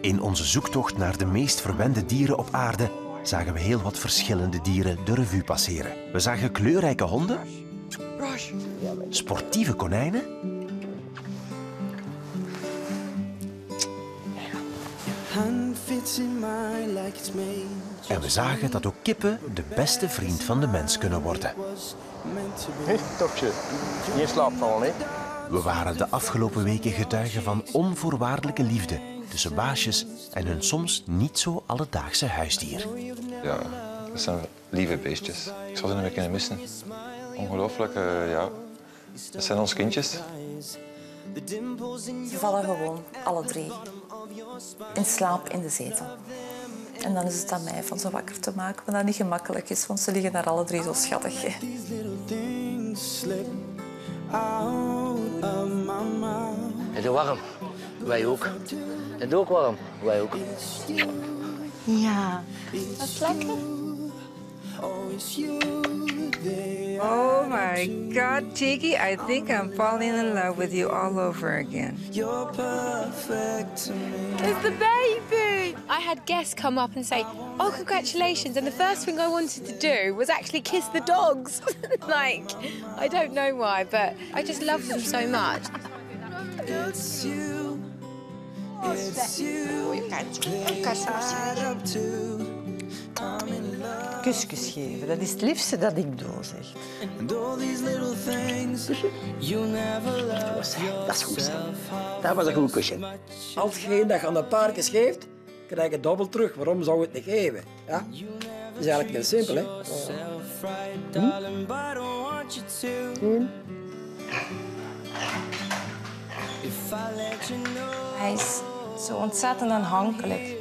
In onze zoektocht naar de meest verwende dieren op aarde zagen we heel wat verschillende dieren de revue passeren. We zagen kleurrijke honden, sportieve konijnen en we zagen dat ook kippen de beste vriend van de mens kunnen worden. Hé, topje. Niet in slaap vallen, hè? We waren de afgelopen weken getuigen van onvoorwaardelijke liefde tussen baasjes en hun soms niet zo alledaagse huisdier. Ja, dat zijn lieve beestjes. Ik zou ze niet meer kunnen missen. Ongelooflijk, ja. Dat zijn onze kindjes. Ze vallen gewoon, alle drie, in slaap in de zetel. En dan is het aan mij van ze wakker te maken, wat dat niet gemakkelijk is, want ze liggen daar alle drie zo schattig. Het is warm. Wij ook. Het is ook warm. Wij ook. Ja, dat is lekker. Oh my God, Tiki, I think I'm falling in love with you all over again. It's the baby! I had guests come up and say, oh, congratulations. And the first thing I wanted to do was actually kiss the dogs. Like, I don't know why, but I just love them so much. It's you. It's you. Kusjes geven, dat is het liefste dat ik doe, zeg. Dat is goed. Dat was een goed kusje. Als je dat je aan de paardjes geeft, krijg je dubbel terug. Waarom zou je het niet geven? Ja? Dat is eigenlijk heel simpel, hè? Hij is zo ontzettend aanhankelijk.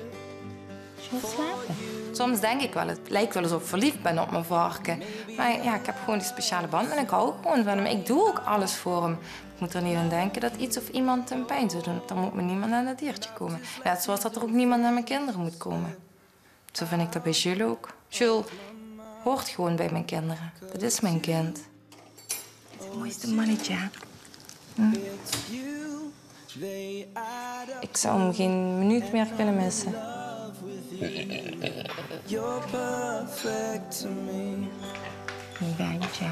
Soms denk ik wel, het lijkt wel alsof ik verliefd ben op mijn varken. Maar ja, ik heb gewoon die speciale band en ik hou gewoon van hem. Ik doe ook alles voor hem. Ik moet er niet aan denken dat iets of iemand hem pijn zou doen. Dan moet me niemand aan dat diertje komen. Net zoals dat er ook niemand aan mijn kinderen moet komen. Zo vind ik dat bij Jules ook. Jules hoort gewoon bij mijn kinderen. Dat is mijn kind. Het mooiste mannetje. Ik zou hem geen minuut meer kunnen missen. Een wijntje.